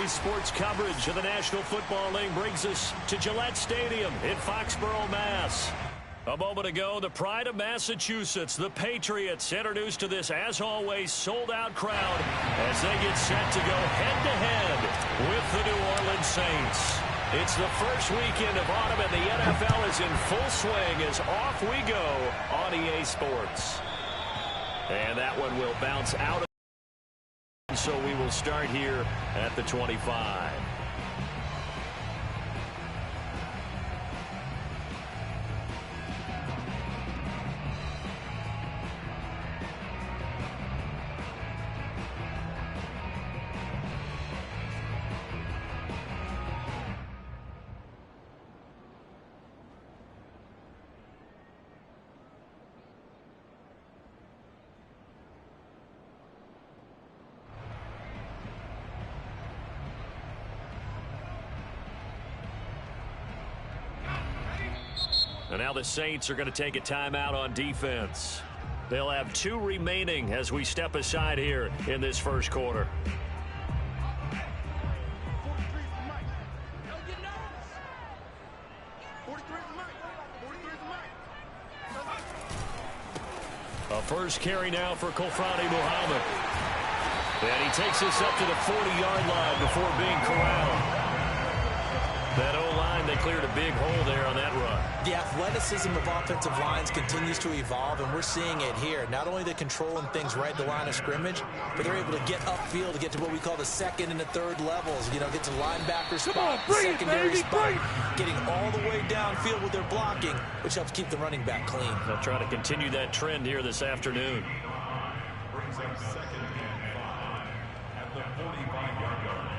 Today's sports coverage of the National Football League brings us to Gillette Stadium in Foxborough, Mass. A moment ago, the pride of Massachusetts, the Patriots, introduced to this, as always, sold-out crowd as they get set to go head-to-head with the New Orleans Saints. It's the first weekend of autumn, and the NFL is in full swing as off we go on EA Sports. And that one will bounce out. So we will start here at the 25. And now the Saints are going to take a timeout on defense. They'll have 2 remaining as we step aside here in this first quarter. A first carry now for Khalfani Muhammad. And he takes this up to the 40-yard line before being corralled. That O-line, they cleared a big hole there on that run. The athleticism of offensive lines continues to evolve, and we're seeing it here. Not only they're controlling things right at the line of scrimmage, but they're able to get upfield to get to what we call the second and the third levels. You know, get to linebacker spot, secondary spot, getting all the way downfield with their blocking, which helps keep the running back clean. They'll try to continue that trend here this afternoon. Brings up 2nd and 5 at the 45-yard line.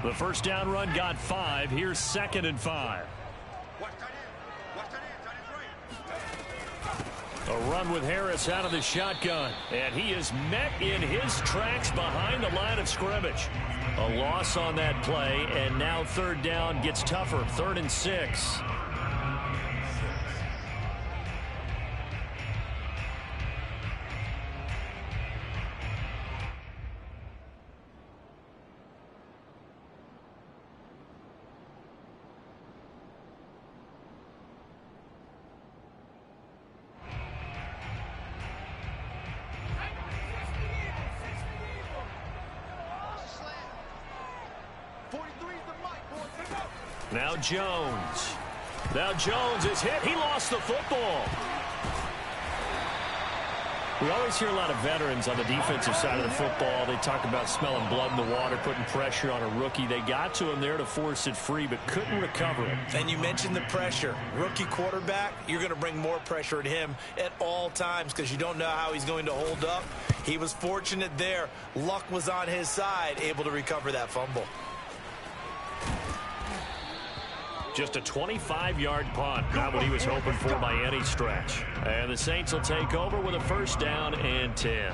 The first down run got 5. Here's 2nd and 5. A run with Harris out of the shotgun. And he is met in his tracks behind the line of scrimmage. A loss on that play, and now 3rd down gets tougher. 3rd and 6. Now Jones. Now Jones is hit. He lost the football. We always hear a lot of veterans on the defensive side of the football. They talk about smelling blood in the water, putting pressure on a rookie. They got to him there to force it free, but couldn't recover it. And you mentioned the pressure. Rookie quarterback, you're going to bring more pressure at him at all times because you don't know how he's going to hold up. He was fortunate there. Luck was on his side, able to recover that fumble. Just a 25-yard punt. Not what he was hoping for by any stretch. And the Saints will take over with a first down and 10.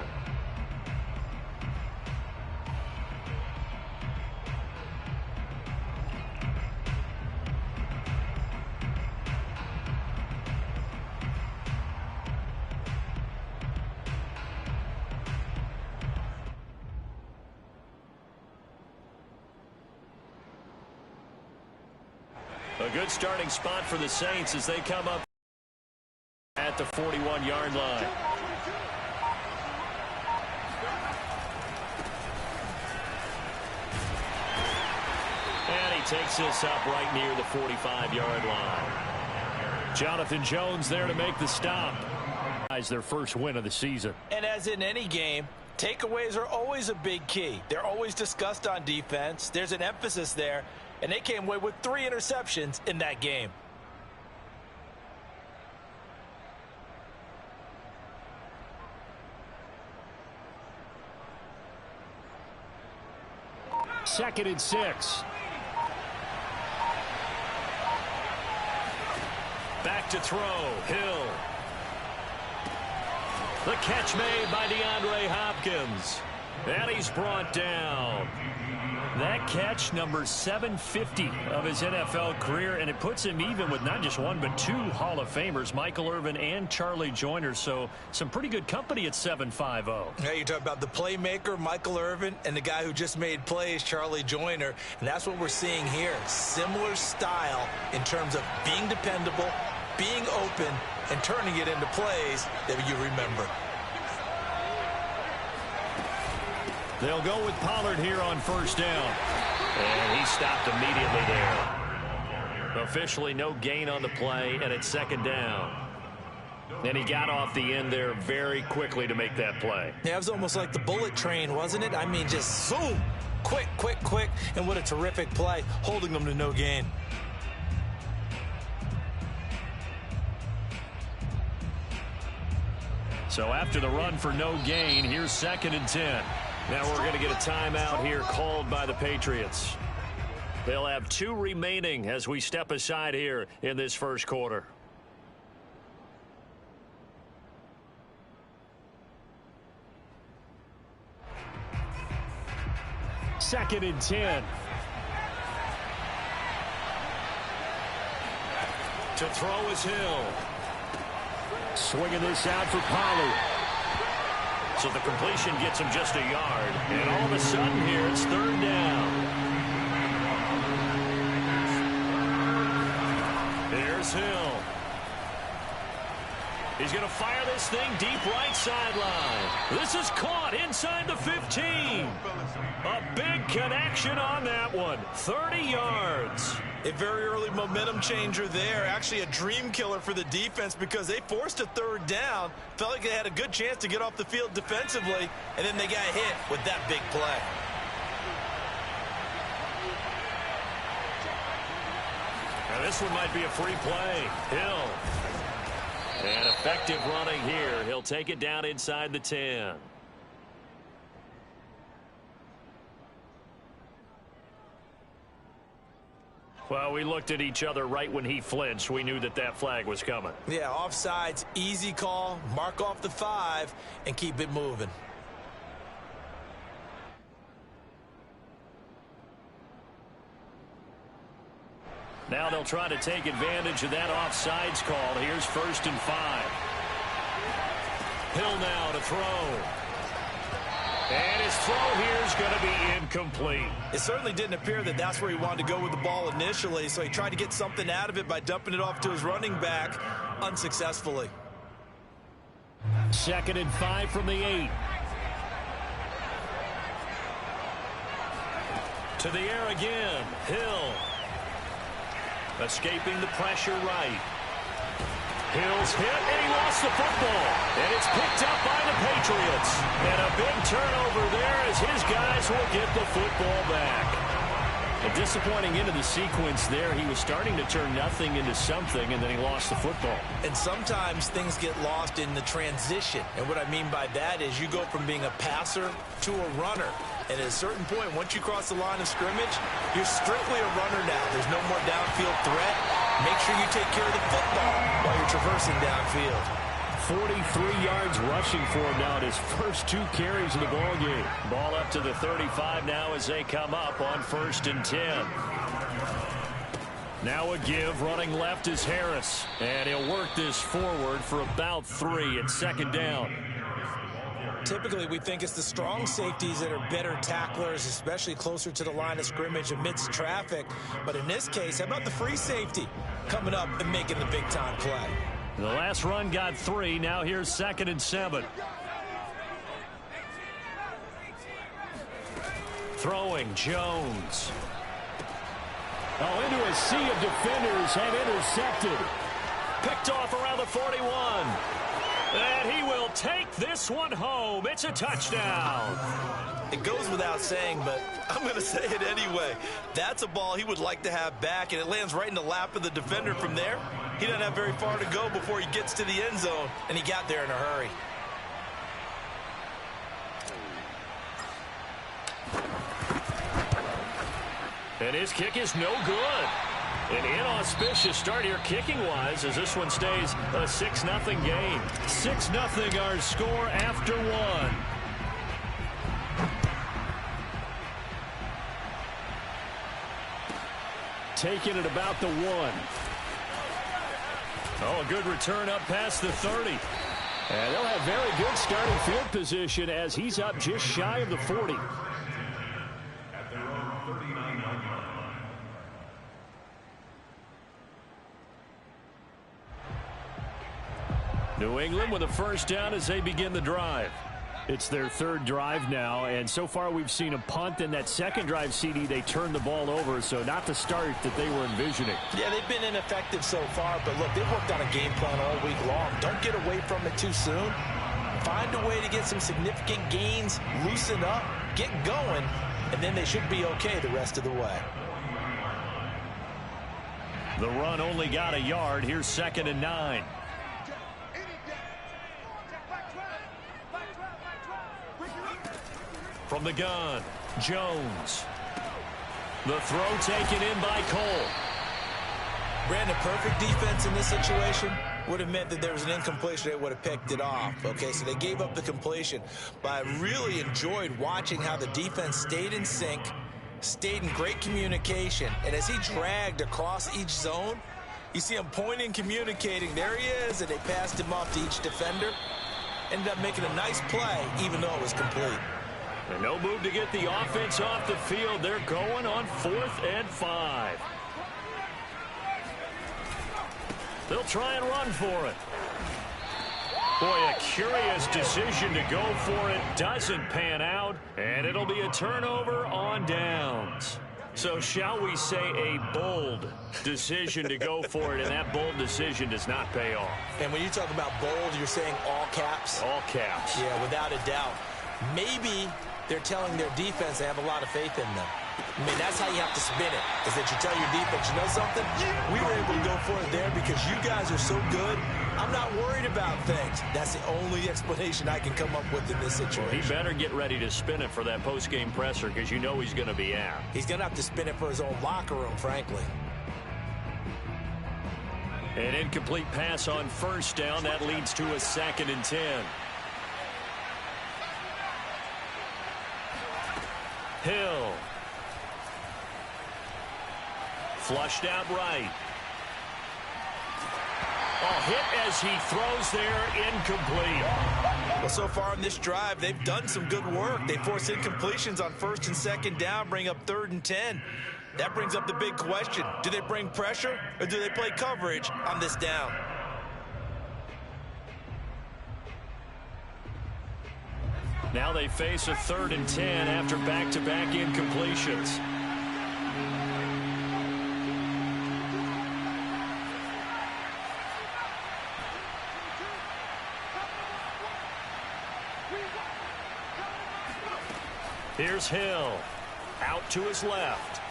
A good starting spot for the Saints as they come up at the 41-yard line. And he takes this up right near the 45-yard line. Jonathan Jones there to make the stop. Their first win of the season. And as in any game, takeaways are always a big key. They're always discussed on defense. There's an emphasis there. And they came away with 3 interceptions in that game. Second and 6. Back to throw. Hill. The catch made by DeAndre Hopkins. And he's brought down. That catch, number 750 of his NFL career, and it puts him even with not just one but two Hall of Famers, Michael Irvin and Charlie Joiner. So some pretty good company at 750. Yeah, you're talking about the playmaker, Michael Irvin, and the guy who just made plays, Charlie Joiner. And that's what we're seeing here. Similar style in terms of being dependable, being open, and turning it into plays that you remember. They'll go with Pollard here on first down. And he stopped immediately there. Officially no gain on the play, and it's second down. And he got off the end there very quickly to make that play. Yeah, it was almost like the bullet train, wasn't it? I mean, just zoom, quick, quick, quick, and what a terrific play, holding them to no gain. So after the run for no gain, here's 2nd and 10. Now we're going to get a timeout here called by the Patriots. They'll have 2 remaining as we step aside here in this first quarter. Second and 10. To throw is Hill. Swinging this out for Pollard. So the completion gets him just a yard. And all of a sudden here, it's 3rd down. Here's Hill. He's going to fire this thing deep right sideline. This is caught inside the 15. A big connection on that one. 30 yards. A very early momentum changer there. Actually a dream killer for the defense because they forced a 3rd down. Felt like they had a good chance to get off the field defensively, and then they got hit with that big play. Now this one might be a free play. Hill. And effective running here. He'll take it down inside the 10. Well, we looked at each other right when he flinched. We knew that that flag was coming. Yeah, offsides, easy call, mark off the 5, and keep it moving. Now they'll try to take advantage of that offsides call. Here's 1st and 5. Hill now to throw. And his throw here is going to be incomplete. It certainly didn't appear that that's where he wanted to go with the ball initially, so he tried to get something out of it by dumping it off to his running back unsuccessfully. 2nd and 5 from the 8. To the air again. Hill. Escaping the pressure right. Hill's hit, and he lost the football. And it's picked up by the Patriots. And a big turnover there as his guys will get the football back. A disappointing end of the sequence there. He was starting to turn nothing into something, and then he lost the football. And sometimes things get lost in the transition. And what I mean by that is you go from being a passer to a runner. And at a certain point, once you cross the line of scrimmage, you're strictly a runner now. There's no more downfield threat. Make sure you take care of the football while you're traversing downfield. 43 yards rushing for him now in his first 2 carries of the ball game. Ball up to the 35 now as they come up on 1st and 10. Now a give. Running left is Harris. And he'll work this forward for about 3 at 2nd down. Typically, we think it's the strong safeties that are better tacklers, especially closer to the line of scrimmage amidst traffic. But in this case, how about the free safety coming up and making the big-time play? The last run got 3. Now here's 2nd and 7. Throwing Jones. Oh, into a sea of defenders and intercepted. Picked off around the 41. And he will take this one home. It's a touchdown. It goes without saying, but I'm going to say it anyway. That's a ball he would like to have back, and it lands right in the lap of the defender from there. He doesn't have very far to go before he gets to the end zone, and he got there in a hurry. And his kick is no good. An inauspicious start here kicking-wise as this one stays a 6-0 game. 6-0 our score after 1. taken at about the 1. Oh, a good return up past the 30. And they'll have very good starting field position as he's up just shy of the 40. At their own 39-yard line. New England with a first down as they begin the drive. It's their third drive now, and so far we've seen a punt. In that second drive, CD, they turned the ball over, so not the start that they were envisioning. Yeah, they've been ineffective so far, but look, they've worked on a game plan all week long. Don't get away from it too soon. Find a way to get some significant gains, loosen up, get going, and then they should be okay the rest of the way. The run only got a yard. Here's 2nd and 9. From the gun, Jones. The throw taken in by Cole. Brandon, perfect defense in this situation would have meant that there was an incompletion. They would have picked it off. Okay, so they gave up the completion. But I really enjoyed watching how the defense stayed in sync, stayed in great communication. And as he dragged across each zone, you see him pointing, communicating. There he is, and they passed him off to each defender. Ended up making a nice play, even though it was complete. And no move to get the offense off the field. They're going on 4th and 5. They'll try and run for it. Boy, a curious decision to go for it. Doesn't pan out, and it'll be a turnover on downs. So shall we say a bold decision to go for it, and that bold decision does not pay off. And when you talk about bold, you're saying all caps? All caps. Yeah, without a doubt. Maybe they're telling their defense they have a lot of faith in them. I mean, that's how you have to spin it, is that you tell your defense, you know something? We were able to go for it there because you guys are so good. I'm not worried about things. That's the only explanation I can come up with in this situation. He better get ready to spin it for that post-game presser because you know he's going to be out. He's going to have to spin it for his own locker room, frankly. An incomplete pass on first down. That leads to a 2nd and 10. Hill. Flushed out right. Oh, hit as he throws there, incomplete. Well, so far in this drive, they've done some good work. They force incompletions on 1st and 2nd down, bring up 3rd and 10. That brings up the big question. Do they bring pressure or do they play coverage on this down? Now they face a 3rd and 10 after back-to-back incompletions. Here's Hill. Out to his left.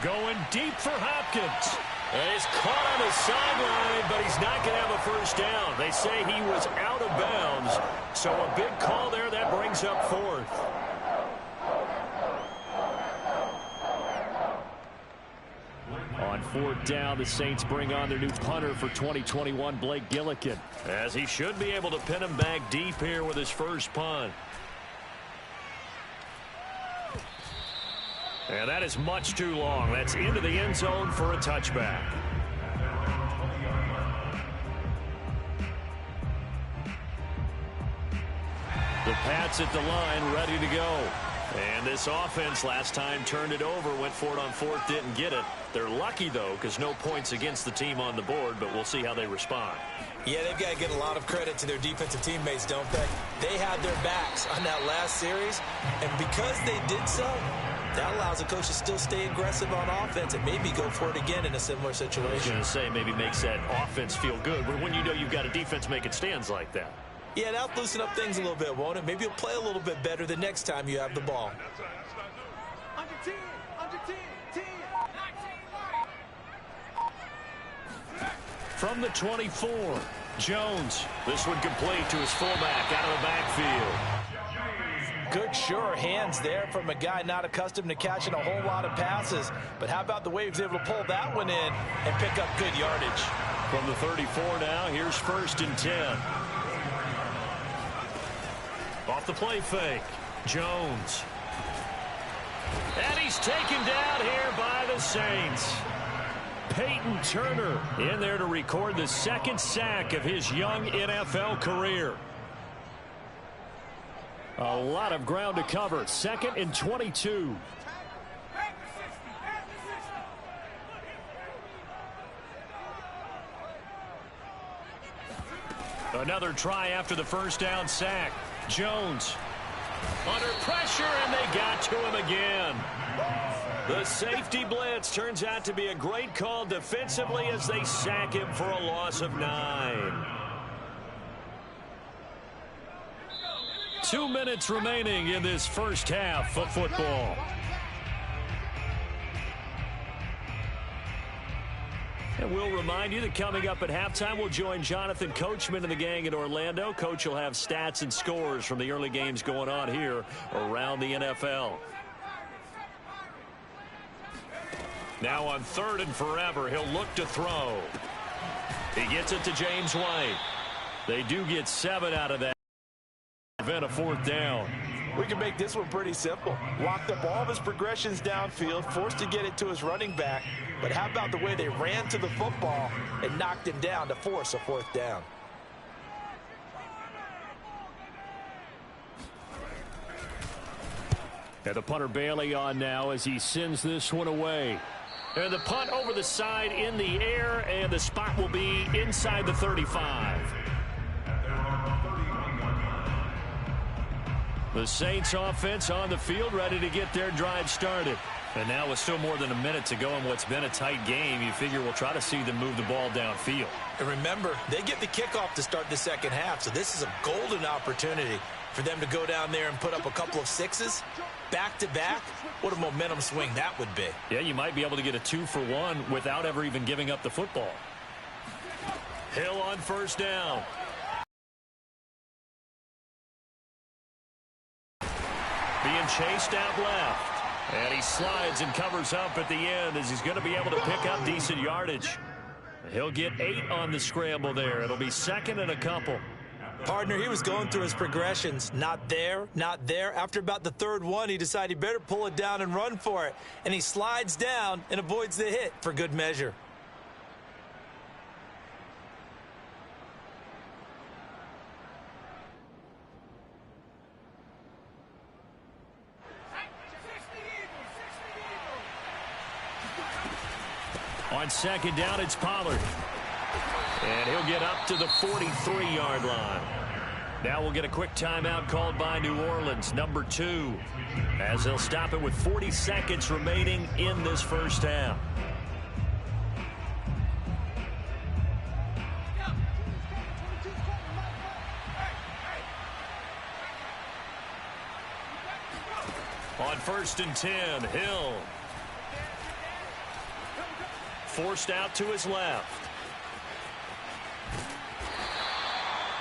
Going deep for Hopkins. And he's caught on the sideline, but he's not going to have a first down. They say he was out of bounds. So a big call there. That brings up 4th. On 4th down, the Saints bring on their new punter for 2021, Blake Gillikin, as he should be able to pin him back deep here with his first punt. And that is much too long. That's into the end zone for a touchback. The Pats at the line, ready to go. And this offense last time turned it over, went for it on 4th, didn't get it. They're lucky, though, because no points against the team on the board, but we'll see how they respond. Yeah, they've got to get a lot of credit to their defensive teammates, don't they? They had their backs on that last series, and because they did so, that allows the coach to still stay aggressive on offense and maybe go for it again in a similar situation. I was going to say, maybe makes that offense feel good when you know you've got a defense making stands like that. Yeah, that'll loosen up things a little bit, won't it? Maybe you'll play a little bit better the next time you have the ball. Under 10, 10. From the 24, Jones. This one complete to his fullback out of the backfield. Good, sure hands there from a guy not accustomed to catching a whole lot of passes. But how about the way he was able to pull that one in and pick up good yardage? From the 34 now, here's 1st and 10. Off the play fake, Jones. And he's taken down here by the Saints. Peyton Turner in there to record the second sack of his young NFL career. A lot of ground to cover. 2nd and 22. Another try after the first down sack. Jones under pressure, and they got to him again. The safety blitz turns out to be a great call defensively as they sack him for a loss of 9. 2 minutes remaining in this first half of football. And we'll remind you that coming up at halftime, we'll join Jonathan Coachman and the gang in Orlando. Coach will have stats and scores from the early games going on here around the NFL. Now on 3rd and forever, he'll look to throw. He gets it to James White. They do get 7 out of that. Prevent a 4th down. We can make this one pretty simple. Locked up all of his progressions downfield, forced to get it to his running back. But how about the way they ran to the football and knocked him down to force a 4th down? And the punter Bailey on now as he sends this one away. And the punt over the side in the air, and the spot will be inside the 35. The Saints offense on the field ready to get their drive started. And now with still more than a minute to go in what's been a tight game, you figure we'll try to see them move the ball downfield. And remember, they get the kickoff to start the second half, so this is a golden opportunity for them to go down there and put up a couple of 6s back-to-back. What a momentum swing that would be. Yeah, you might be able to get a 2-for-1 without ever even giving up the football. Hill on 1st down. Being chased out left. And he slides and covers up at the end as he's going to be able to pick up decent yardage. He'll get 8 on the scramble there. It'll be 2nd and a couple. Partner, he was going through his progressions. Not there, not there. After about the 3rd one, he decided he better pull it down and run for it. And he slides down and avoids the hit for good measure. On 2nd down, it's Pollard. And he'll get up to the 43-yard line. Now we'll get a quick timeout called by New Orleans, number 2, as they'll stop it with 40 seconds remaining in this first half. On 1st and 10, Hill. Forced out to his left.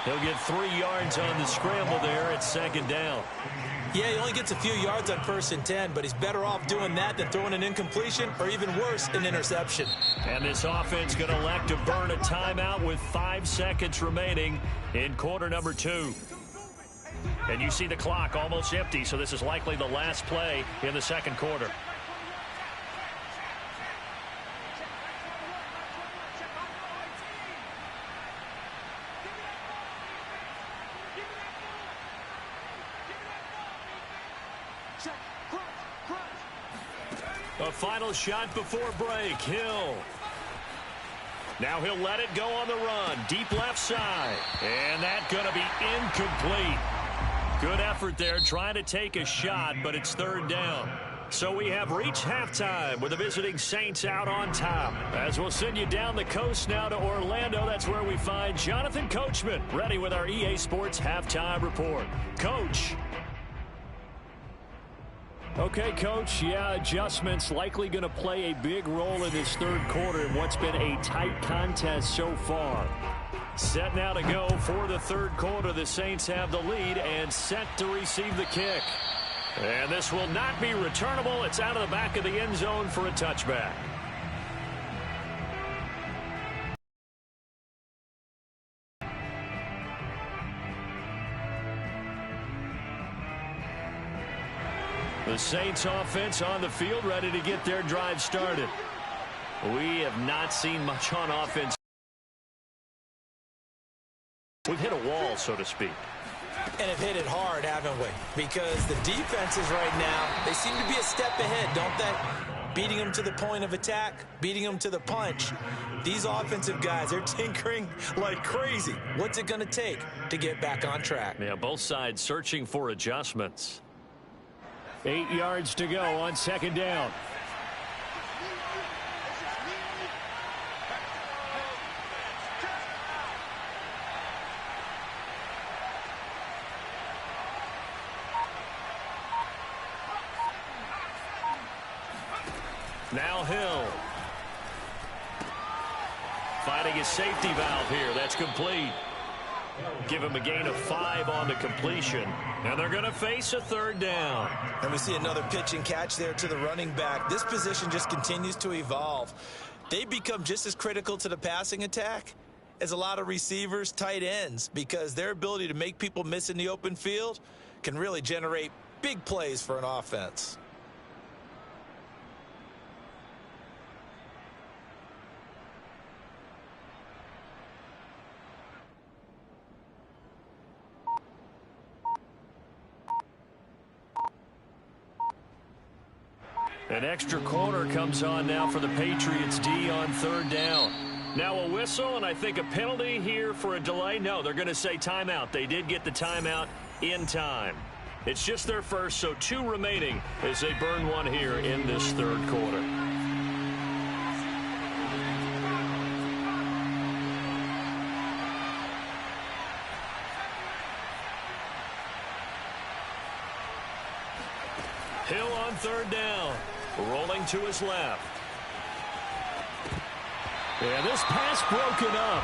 He'll get 3 yards on the scramble there at 2nd down. Yeah, he only gets a few yards on 1st and 10, but he's better off doing that than throwing an incompletion or even worse, an interception. And this offense going to elect to burn a timeout with 5 seconds remaining in quarter number 2. And you see the clock almost empty, so this is likely the last play in the 2nd quarter. A final shot before break. Hill. Now he'll let it go on the run. Deep left side. And that's going to be incomplete. Good effort there trying to take a shot, but it's 3rd down. So we have reached halftime with the visiting Saints out on top. As we'll send you down the coast now to Orlando, that's where we find Jonathan Coachman ready with our EA Sports Halftime Report. Coach. Okay, Coach, yeah, adjustments likely going to play a big role in this 3rd quarter in what's been a tight contest so far. Set now to go for the 3rd quarter. The Saints have the lead and set to receive the kick. And this will not be returnable. It's out of the back of the end zone for a touchback. The The Saints offense on the field, ready to get their drive started. We have not seen much on offense. We've hit a wall, so to speak. And have hit it hard, haven't we? Because the defenses right now, they seem to be a step ahead, don't they? Beating them to the point of attack, beating them to the punch. These offensive guys, they're tinkering like crazy. What's it going to take to get back on track? Yeah, both sides searching for adjustments. 8 yards to go on second down. Now Hill. Finding his safety valve here. That's complete. Give him a gain of 5 on the completion. And they're going to face a third down. And we see another pitch and catch there to the running back. This position just continues to evolve. They become just as critical to the passing attack as a lot of receivers, tight ends, because their ability to make people miss in the open field can really generate big plays for an offense. An extra corner comes on now for the Patriots D on third down. Now a whistle, and I think a penalty here for a delay. No, they're going to say timeout. They did get the timeout in time. It's just their first, so 2 remaining as they burn one here in this third quarter. Hill on third down. Rolling to his left. Yeah, this pass broken up.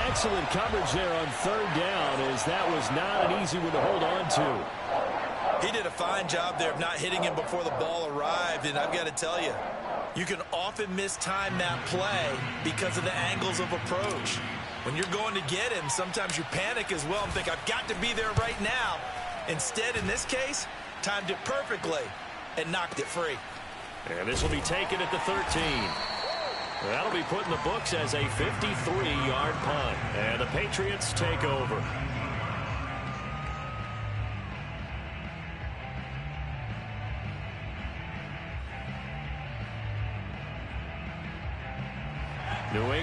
Excellent coverage there on third down, as that was not an easy one to hold on to. He did a fine job there of not hitting him before the ball arrived, and I've got to tell you, you can often mistime that play because of the angles of approach. When you're going to get him, sometimes you panic as well and think, I've got to be there right now. Instead, in this case, timed it perfectly and knocked it free. And this will be taken at the 13. That'll be put in the books as a 53-yard punt. And the Patriots take over. New England.